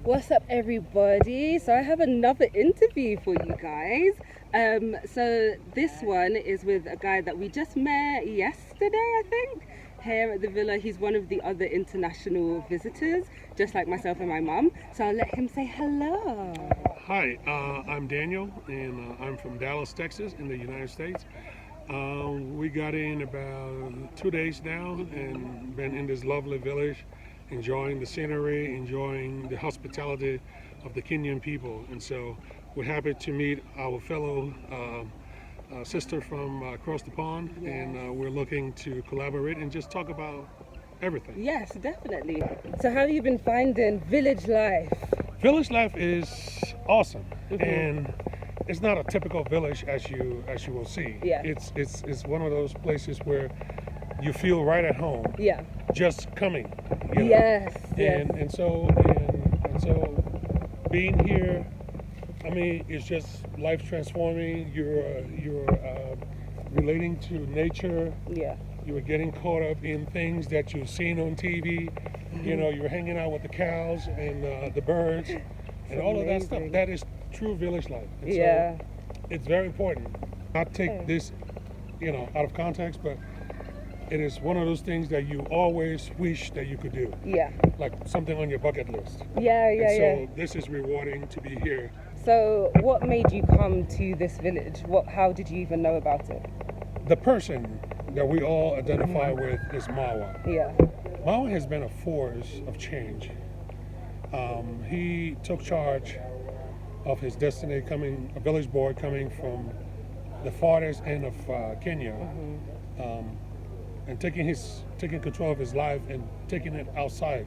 What's up, everybody? So I have another interview for you guys. So this one is with a guy that we just met yesterday, I think, here at the villa. He's one of the other international visitors, just like myself and my mum. So I'll let him say hello. Hi, I'm Daniel, and I'm from Dallas, Texas, in the United States. We got in about 2 days now and been in this lovely village, enjoying the scenery, enjoying the hospitality of the Kenyan people. And so we're happy to meet our fellow sister from across the pond, and we're looking to collaborate and just talk about everything. Yes, definitely. So how have you been finding village life? Village life is awesome, and it's not a typical village as you will see. Yeah. It's one of those places where you feel right at home. Yeah. Just coming. You know? Yes. And so being here, I mean, it's just life transforming. You're relating to nature. Yeah. You were getting caught up in things that you've seen on TV. You know, you're hanging out with the cows and the birds and all of that stuff. That is true village life. And Yeah. so it's very important. Not take this, out of context, but it is one of those things that you always wish that you could do. Yeah. Like something on your bucket list. Yeah. And so this is rewarding to be here. So what made you come to this village? How did you even know about it? The person that we all identify with is Mawa. Yeah. Mawa has been a force of change. He took charge of his destiny, a village boy coming from the farthest end of Kenya, and taking control of his life and taking it outside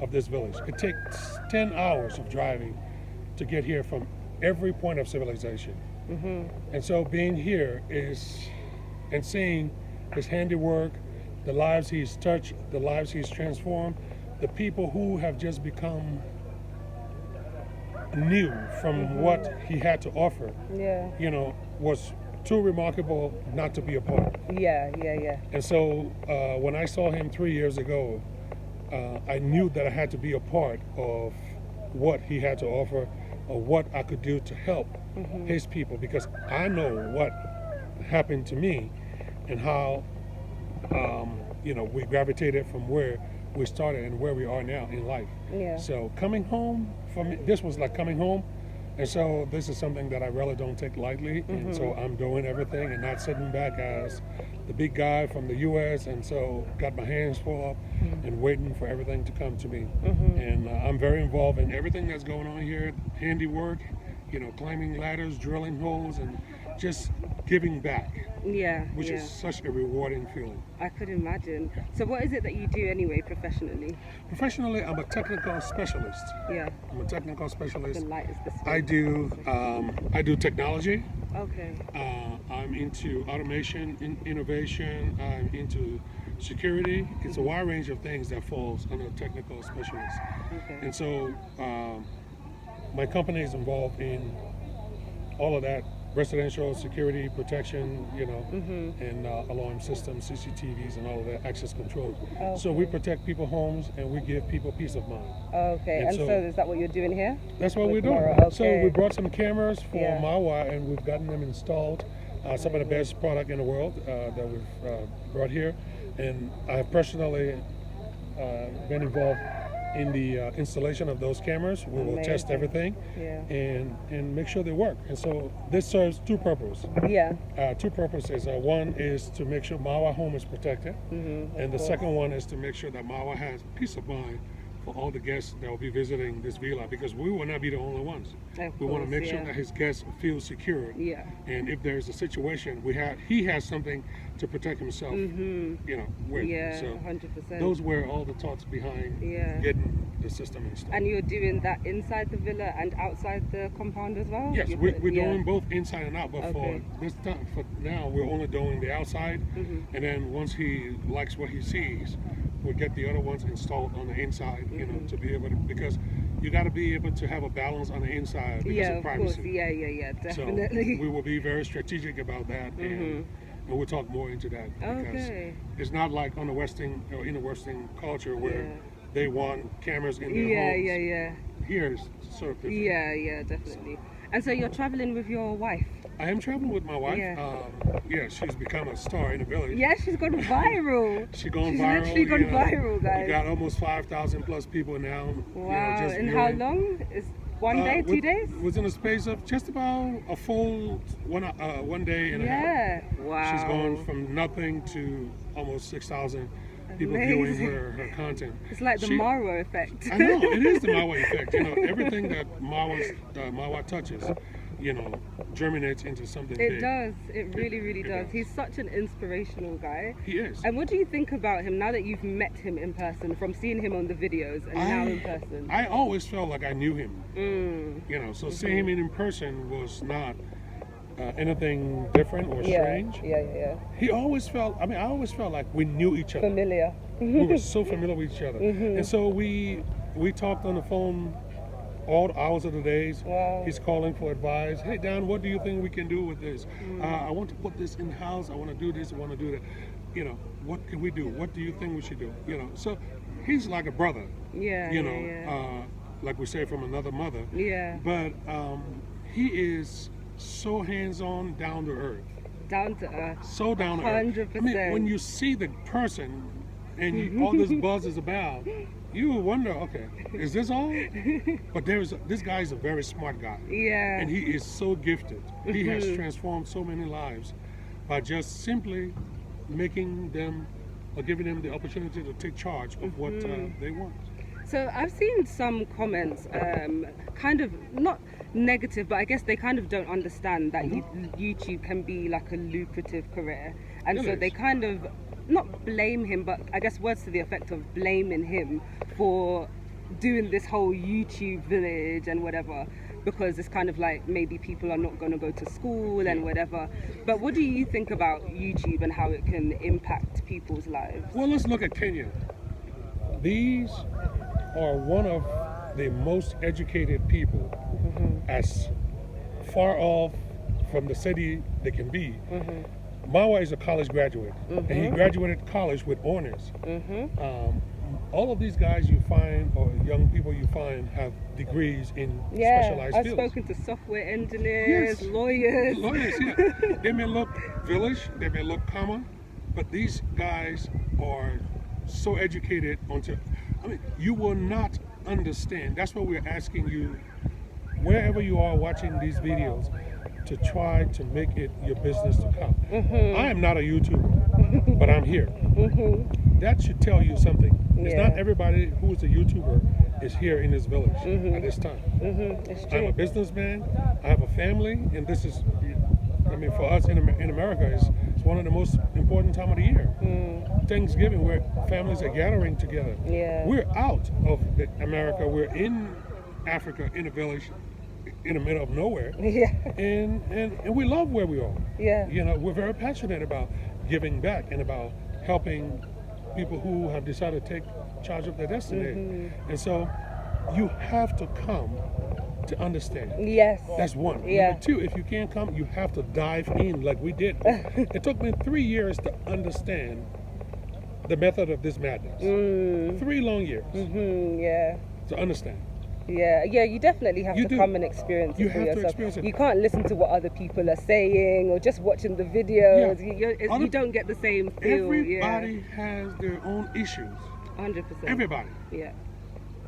of this village. It takes 10 hours of driving to get here from every point of civilization. And so being here and seeing his handiwork, the lives he's touched, the lives he's transformed, the people who have just become new from what he had to offer, was too remarkable not to be a part. Yeah. And so when I saw him 3 years ago, I knew that I had to be a part of what he had to offer, or what I could do to help his people, because I know what happened to me and how we gravitated from where we started and where we are now in life. Yeah. So coming home, for me, this was like coming home. And so this is something that I really don't take lightly. And so I'm doing everything and not sitting back as the big guy from the U.S. And so got my hands full up and waiting for everything to come to me. And I'm very involved in everything that's going on here, handiwork, climbing ladders, drilling holes, and just giving back. Yeah. Which is such a rewarding feeling. I could imagine. So what is it that you do anyway professionally? Professionally, I'm a technical specialist. Yeah. I'm a technical specialist. The light is this way. I do technology. Okay. I'm into automation, innovation. I'm into security. It's a wide range of things that falls under technical specialist. Okay. And so my company is involved in all of that. Residential security protection, and alarm systems, CCTVs, and all of that, access control. Okay. So we protect people's homes and we give people peace of mind. Okay, and so is that what you're doing here? That's what we're doing. Okay. So we brought some cameras for Mawa, and we've gotten them installed. Some of the best product in the world that we've brought here. And I have personally been involved in the installation of those cameras. We will test everything and make sure they work. And so this serves two purposes. Yeah. Two purposes. One is to make sure Mawa home is protected, and the second one is to make sure that Mawa has peace of mind for all the guests that will be visiting this villa, because we will not be the only ones. We want to make sure that his guests feel secure. Yeah. And if there's a situation, he has something to protect himself. With. Yeah. So 100%. those were all the thoughts behind getting the system installed. And you're doing that inside the villa and outside the compound as well? Yes, we're doing both inside and out, but for this time, for now, we're only doing the outside, and then once he likes what he sees, we'll get the other ones installed on the inside, to be able to, because you got to be able to have a balance on the inside because of privacy. Course. Yeah, definitely. So we will be very strategic about that, and we'll talk more into that, because it's not like on the Western or in the Western culture where they want cameras in their homes. here to serve people. Yeah, definitely. And so you're traveling with your wife? I am traveling with my wife. Yeah. She's become a star in the village. Yeah, she's gone viral. She's gone She's viral. literally gone viral, guys. We got almost 5,000 plus people now. Wow. Just And viewing. how long? Is 1 day, 2 days? Within a space of just about a full one day and a half. Yeah. Wow. She's gone from nothing to almost 6,000 people Amazing. viewing her content. It's like the Marwa effect. I know, it is the Marwa effect. Everything that Marwa touches, germinates into something It big. does. It really, really It does. does. He's such an inspirational guy. He is. And what do you think about him now that you've met him in person, from seeing him on the videos and now in person? I always felt like I knew him. So seeing him in person was not anything different or strange. Yeah. He always felt, I always felt like we knew each other. Familiar. We were so familiar with each other. And so we talked on the phone all hours of the days. Wow. He's calling for advice. Hey, Dan, what do you think we can do with this? I want to put this in house. I want to do this. I want to do that. What can we do? What do you think we should do? So he's like a brother. Yeah. Like we say, from another mother. Yeah. But he is so hands-on, down to earth. Down to earth. So down to earth. 100%. When you see the person and all this buzz is about, you wonder, okay, is this all? But this guy is a very smart guy. Yeah. And he is so gifted. He has transformed so many lives by just simply making them or giving them the opportunity to take charge of what they want. So I've seen some comments, kind of not negative, but I guess they kind of don't understand that YouTube can be like a lucrative career. And so they kind of not blame him, but I guess words to the effect of blaming him for doing this whole YouTube village and whatever, because it's kind of like maybe people are not going to go to school and whatever. But what do you think about YouTube and how it can impact people's lives? Well, let's look at Kenya. These are one of the most educated people, as far off from the city they can be. Mawa is a college graduate, and he graduated college with honors. All of these guys you find, or young people you find, have degrees in specialized fields. I've spoken to software engineers, lawyers. They may look village, they may look common, but these guys are so educated you will not understand. That's what we're asking you, wherever you are watching these videos, to try to make it your business to come. I am not a YouTuber, but I'm here. That should tell you something. It's not everybody who is a YouTuber is here in this village at this time. It's true. I'm a businessman, I have a family, and this is, for us in America, it's one of the most important time of the year. Thanksgiving, where families are gathering together. We're out of America, we're in Africa, in a village, in the middle of nowhere. And we love where we are. We're very passionate about giving back and about helping people who have decided to take charge of their destiny. And so you have to come to understand. That's one. Number two, if you can't come, you have to dive in like we did. It took me 3 years to understand the method of this madness. 3 long years to understand. You definitely have to come and experience it for yourself. You can't listen to what other people are saying or just watching the videos. You don't get the same feel. Everybody has their own issues. 100%. Everybody.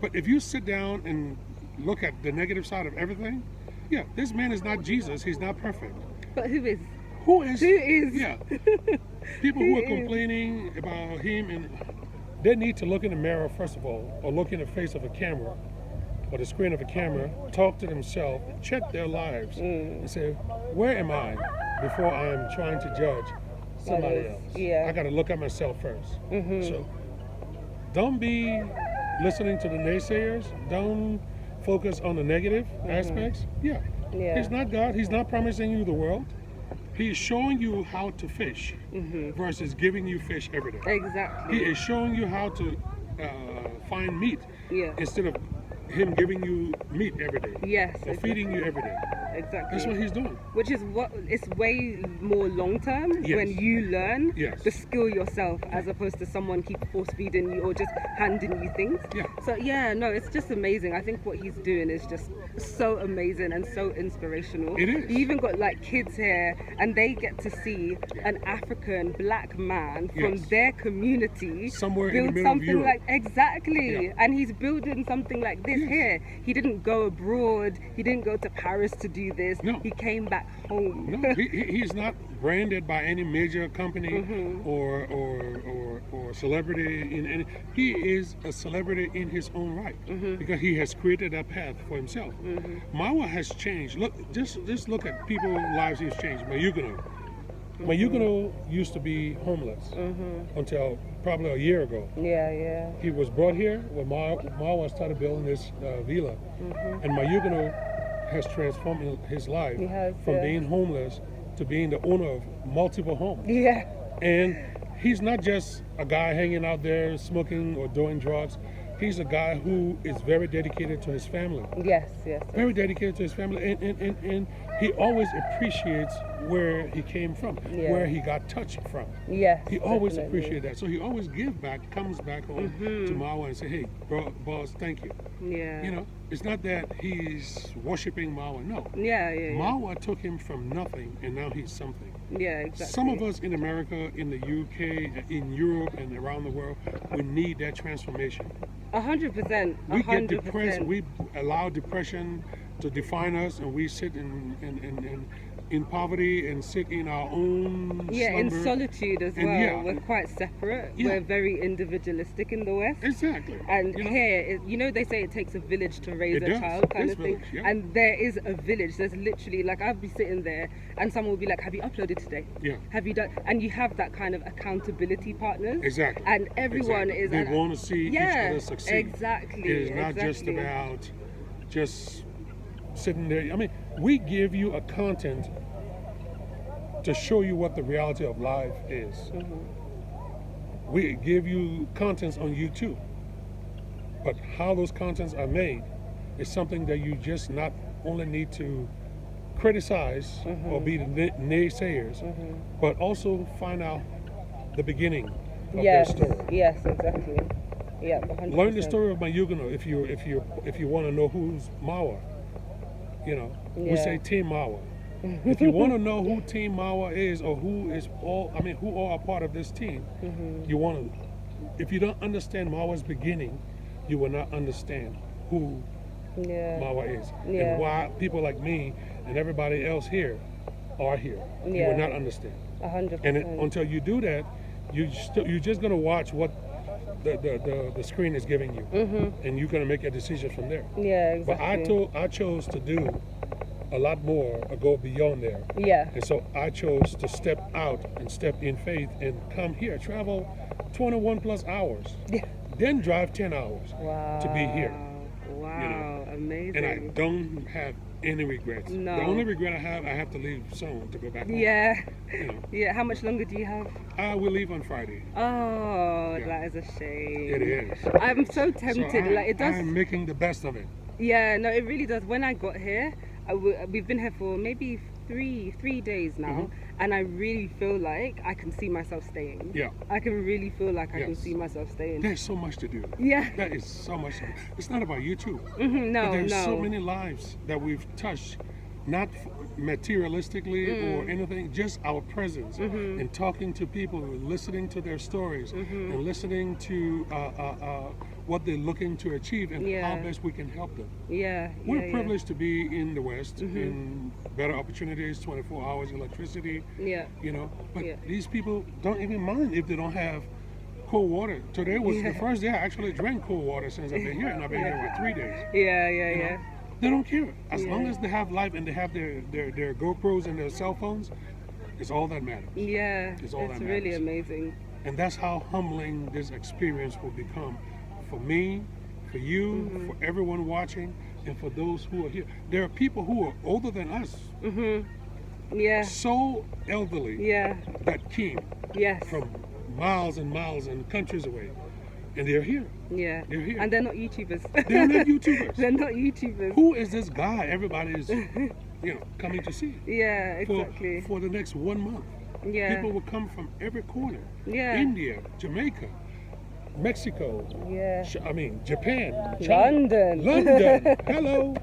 But if you sit down and look at the negative side of everything, this man is not Jesus. He's not perfect. But who is? Who is? Yeah. People who are complaining about him, and they need to look in the mirror first of all, or look in the face of a camera, or the screen of a camera, talk to themselves, check their lives, and say, where am I before I am trying to judge somebody else? I got to look at myself first. So don't be listening to the naysayers. Don't focus on the negative aspects. He's not God. He's not promising you the world. He's showing you how to fish versus giving you fish every day. Exactly. He is showing you how to find meat instead of him giving you meat every day. Yes, Or feeding you every day. exactly. That's what he's doing. Which is what it's way more long term Yes. when you learn Yes. the skill yourself as opposed to someone keep force feeding you or just handing you things. Yeah. So yeah, no, it's just amazing. I think what he's doing is just so amazing and so inspirational. It is. You even got like kids here and they get to see an African black man from Yes. their community Somewhere in the build middle of something Europe. like exactly. Yeah. And he's building something like this Yes. here. He didn't go abroad. He didn't go to Paris to do this. No. He came back home. No, he's not branded by any major company Mm-hmm. or celebrity in any. He is a celebrity in his own right Mm-hmm. because he has created that path for himself. Mawa has changed. Look, just look at people's lives he's changed. Mayugano. Mayugano used to be homeless until probably a year ago. Yeah. He was brought here when Mawa started building this villa, and Mayugano has transformed his life He has, from yeah. being homeless to being the owner of multiple homes. Yeah. And he's not just a guy hanging out there smoking or doing drugs. He's a guy who is very dedicated to his family. Yes. Very dedicated to his family, and he always appreciates where he came from, Yeah. where he got touched from. Yes. He always definitely. appreciates that. So he always comes back home to Mawa and say, hey, bro, boss, thank you. Yeah. You know, it's not that he's worshiping Mawa, no. Yeah. Mawa took him from nothing and now he's something. Yeah, exactly. Some of us in America, in the UK, in Europe, and around the world, we need that transformation. 100%. We get depressed, we allow depression to define us, and we sit in poverty and sit in our own Yeah, in slumber. solitude as well. And yeah. We're quite separate. Yeah. We're very individualistic in the West. Exactly. And You know? here, they say it takes a village to raise It a does. child kind It's of thing. village, yeah. And there is a village. There's literally, like, I'll be sitting there and someone will be like, have you uploaded today? Yeah. Have you done? And you have that kind of accountability partners. Exactly. And everyone Exactly. is. They and- want to see each other succeed. Exactly. It is not just exactly. about just sitting there. I mean, we give you a content to show you what the reality of life is. We give you contents on YouTube, but how those contents are made is something that you just not only need to criticize or be the naysayers, but also find out the beginning of Yes. their story. Yes. Exactly. Yeah. 100%. Learn the story of Mayugano if you want to know who's Mawa. You know, we Yeah. say Team Mawa. If you want to know who Team Mawa is, or who all are part of this team, you want to. If you don't understand Mawa's beginning, you will not understand who Yeah. Mawa is Yeah. and why people like me and everybody else here are here. You Yeah. will not understand. 100%. And until you do that, you're just gonna watch what the screen is giving you, and you're gonna make a decision from there. Yeah. But Exactly. I chose to do a lot more, or go beyond there. Yeah. And so I chose to step out and step in faith and come here, travel 21 plus hours, Yeah. then drive 10 hours Wow. to be here. Wow. Amazing. And I don't have any regrets. No. The only regret I have to leave soon to go back home. Yeah. You know, Yeah. How much longer do you have? I will leave on Friday. Oh, Yeah. that is a shame. It is. I'm so tempted. So Like it does. I'm making the best of it. Yeah. No, it really does. When I got here, we've been here for maybe three days now, and I really feel like I can see myself staying. Yeah. I can really feel like I can Yes. see myself staying. There's so much to do. Yeah. That is so much to do. It's not about you too. No. But there's No. so many lives that we've touched, not materialistically or anything, just our presence and talking to people, listening to their stories, and listening to what they're looking to achieve and Yeah. how best we can help them. Yeah. We're yeah, privileged to be in the West, in better opportunities, 24 hours electricity, Yeah. you know. But Yeah. these people don't even mind if they don't have cold water. Today was the first day I actually drank cold water since I've been here, and I've been here for 3 days. Yeah. You know? Yeah. They don't care. As long Yeah. as they have life and they have their GoPros and their cell phones, it's all that matters. Yeah. It's all that really matters. amazing. And that's how humbling this experience will become for me, for you, for everyone watching, and for those who are here. There are people who are older than us, Yeah. so elderly Yeah. that came Yes. from miles and miles and countries away. and they're here. Yeah. They're here. And they're not YouTubers. They're not YouTubers. They're not YouTubers. Who is this guy everybody is, coming to see? Yeah, exactly. For the next 1 month. Yeah. People will come from every corner. Yeah. India, Jamaica, Mexico. Yeah. Japan, China, London. Hello.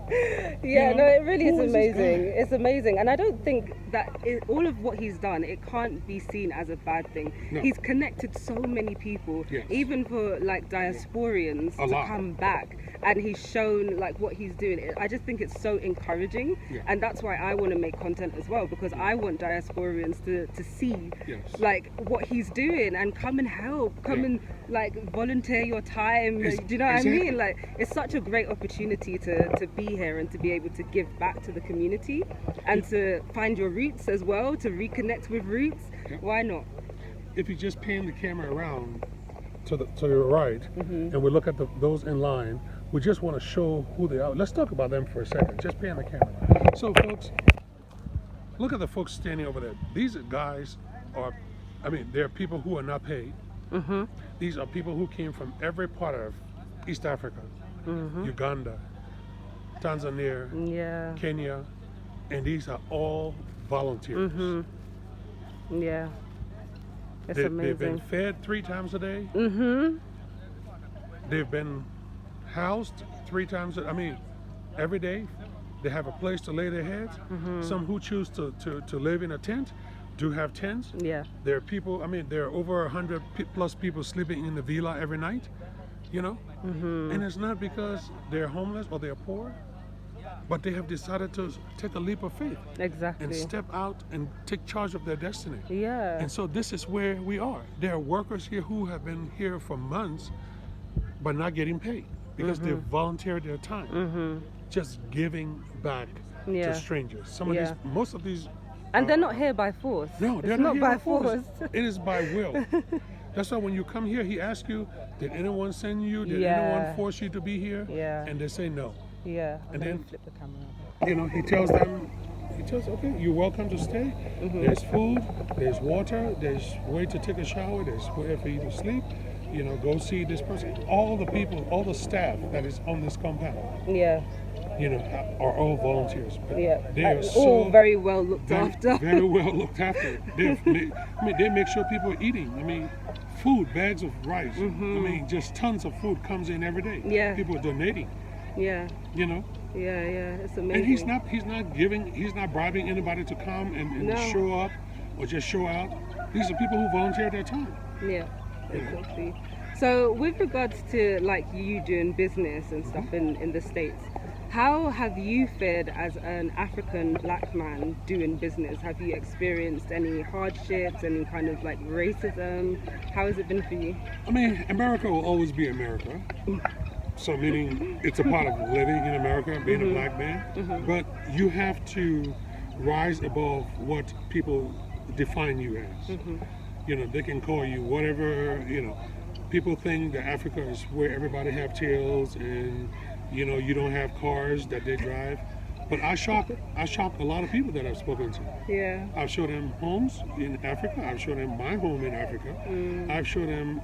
Yeah, no, it really is who is this amazing. guy? It's amazing, and I don't think that all of what he's done, it can't be seen as a bad thing. No. He's connected so many people, Yes. even for like diasporians A to lot. come back, and he's shown like what he's doing. I just think it's so encouraging, Yeah. and that's why I want to make content as well, because I want diasporians to see Yes. like what he's doing and come and help, come and like volunteer your time. Do you know what I mean? Like, it's such a great opportunity to be here and to be able to give back to the community and to find your roots as well, to reconnect with roots. Yeah. Why not? If you just pan the camera around to the right, and we look at those in line, we just want to show who they are. Let's talk about them for a second. Just pan the camera. So, folks, look at the folks standing over there. These guys they're people who are not paid. These are people who came from every part of East Africa, Uganda, Tanzania, Yeah. Kenya, and these are all volunteers. Yeah. It's They've amazing. been fed 3 times a day. They've been housed 3 times every day. They have a place to lay their heads. Some who choose to live in a tent do have tents. Yeah. There are people, there are over 100 plus people sleeping in the villa every night, And it's not because they're homeless or they're poor, but they have decided to take a leap of faith Exactly. and step out and take charge of their destiny. Yeah. And so this is where we are. There are workers here who have been here for months, but not getting paid because they've volunteered their time, just giving back Yeah. to strangers. Most of these. And they're not here by force. No, they're it's not here by force. It is by will. That's why when you come here, he asks you, did anyone send you? Did Yeah. anyone force you to be here? Yeah. And they say no. Yeah. And Let me then- flip the camera. He tells them, okay, you're welcome to stay. There's food, there's water, there's way to take a shower, there's way for you to sleep. Go see this person. All the people, all the staff that is on this compound, Yeah. are all volunteers. But Yeah. they are all very well looked very, after. very well looked after. They make sure people are eating. Food, bags of rice. Just tons of food comes in every day. Yeah. People are donating. Yeah. Yeah, It's amazing. and he's not bribing anybody to come and No. show up or just show out. These are people who volunteer their time. Yeah, exactly. So with regards to like you doing business and stuff in the States, how have you fared as an African black man doing business? Have you experienced any hardships, any kind of like racism? How has it been for you? America will always be America. So meaning it's a part of living in America, being a black man. But you have to rise above what people define you as. They can call you whatever, People think that Africa is where everybody have tails and, you don't have cars that they drive. But I shop a lot of people that I've spoken to. Yeah. I've showed them homes in Africa. I've showed them my home in Africa. I've showed them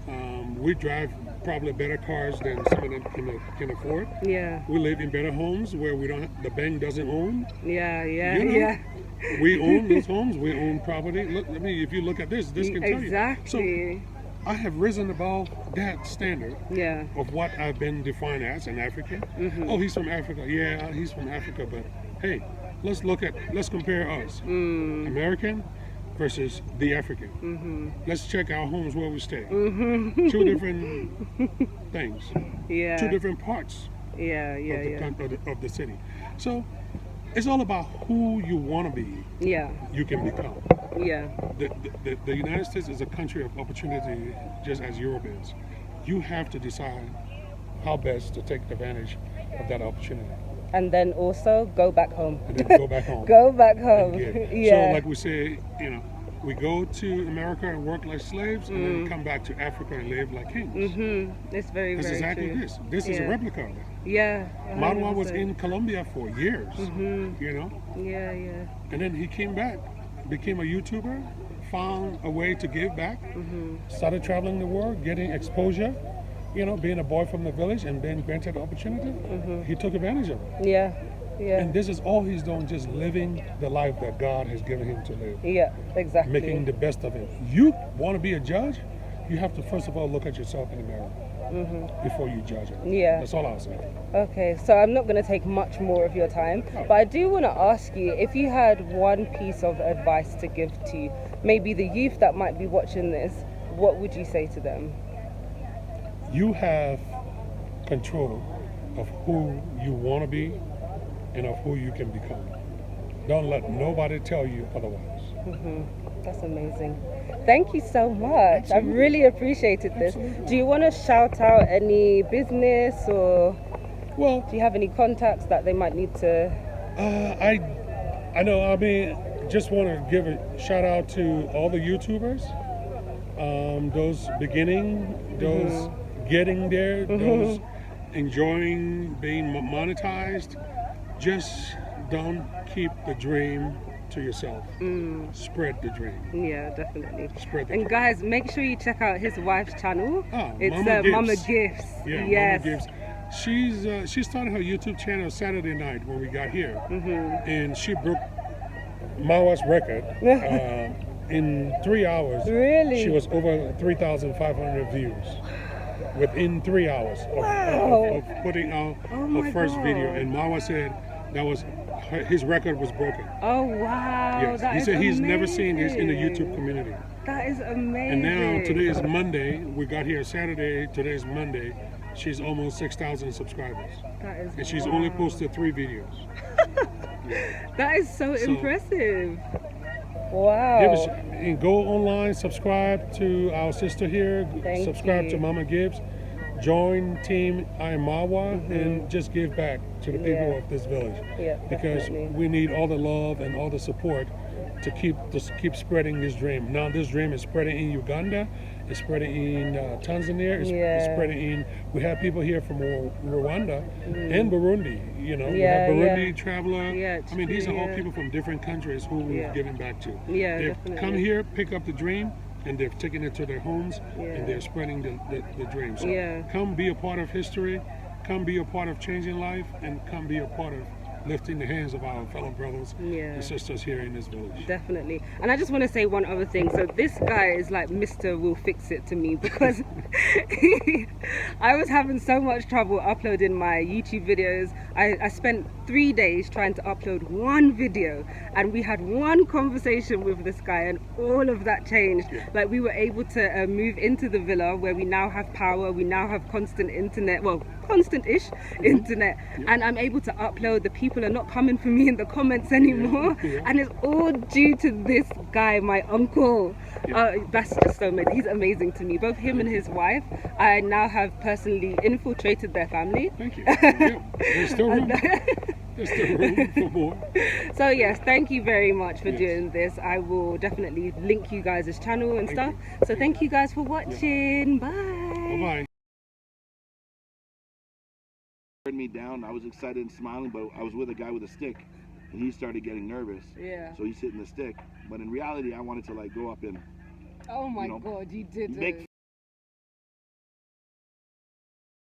we drive probably better cars than some of them can afford. Yeah. We live in better homes where the bank doesn't own. Yeah. Yeah. We own those homes. We own property. Look, if you look at this can tell you. Exactly. So I have risen above that standard Yeah. of what I've been defined as an African. Oh, he's from Africa. Yeah, he's from Africa. But hey, let's compare us, American versus the African. Let's check our homes where we stay. 2 different things. Yeah. 2 different parts Yeah. of the city. So it's all about who you want to be. Yeah. You can become. Yeah. The United States is a country of opportunity, just as Europe is. You have to decide how best to take advantage of that opportunity. And then also go back home. And then go back home. Go back home. and give. Yeah. So like we say, we go to America and work like slaves and then come back to Africa and live like kings. It's very, It's very exactly true. this. This is a Yeah. replica of that. Yeah. Marwa was 100%. in Colombia for years, Yeah. and then he came back, became a YouTuber, found a way to give back, started traveling the world, getting exposure, you know, being a boy from the village and being granted the opportunity, he took advantage of it. Yeah. Yeah. And this is all he's doing, just living the life that God has given him to live. Yeah, exactly. Making the best of it. You want to be a judge, you have to first of all look at yourself in the mirror before you judge it. Yeah. That's all I'll say. Okay, so I'm not going to take much more of your time, but I do want to ask you, if you had one piece of advice to give to maybe the youth that might be watching this, what would you say to them? You have control of who you want to be and of who you can become. Don't let nobody tell you otherwise. That's amazing. Thank you so much. Absolutely. I really appreciated this. Absolutely. Do you want to shout out any business, or Well, do you have any contacts that they might need to? I know. I mean, just want to give a shout out to all the YouTubers. Those beginning, those getting there, those enjoying being monetized. Just don't keep the dream to yourself. Spread the dream. Yeah, definitely. Spread the And dream. guys, make sure you check out his wife's channel. Oh, It's Mama Gibbs. Mama Gifts. Yeah, Yes. Mama Gibbs. She started her YouTube channel Saturday night when we got here, and she broke Mawa's record in 3 hours. Really? She was over 3,500 views within 3 hours of putting out my her first video. God. And Mawa said that was his record was broken. Oh wow! Yes, That he is said he's never seen this in the amazing. YouTube community. That is amazing. And now today is Monday. We got here Saturday. Today is Monday. She's almost 6,000 subscribers, That is. and she's only posted 3 videos. That is so So- impressive. Give Wow. us, and go online, subscribe to our sister here, Thank subscribe you. to Mama Gibbs, join Team Imawa, and just give back to the people Yeah. of this village. Yeah, Because definitely. we need all the love and all the support to keep spreading this dream. Now this dream is spreading in Uganda, it's spreading in Tanzania, it's Yeah. spreading in. We have people here from Rwanda and Burundi. You know, we Yeah, have Burundi yeah. traveler. Yeah, it's I mean, these true, are all yeah. people from different countries who we've Yeah. given back to. Yeah, They've definitely. come here, pick up the dream, and they've taken it to their homes, Yeah. and they're spreading the dream. So Yeah. come be a part of history, come be a part of changing life, and come be a part of lifting the hands of our fellow brothers Yeah. and sisters here in this village. Definitely. And I just want to say one other thing. So this guy is like Mr. Will Fix It to me, because I was having so much trouble uploading my YouTube videos. I spent 3 days trying to upload one video, and we had one conversation with this guy, and all of that changed. Like, we were able to move into the villa where we now have power, we now have constant internet, well, constant-ish internet, and I'm able to upload. The people are not coming for me in the comments anymore, and it's all due to this guy, my uncle. That's just so amazing. He's amazing to me. Both him and his wife, I now have personally infiltrated their family. Thank you. Yeah, there's still room. There's still room for more. So yes, thank you very much for Yes. doing this. I will definitely link you guys' channel and Thank stuff. you. So thank you guys for watching. Bye. Bye-bye. Me down. I was excited and smiling, but I was with a guy with a stick, and he started getting nervous. Yeah. So he's hitting the stick. But in reality, I wanted to like go up and Oh my you know, God, you did make it.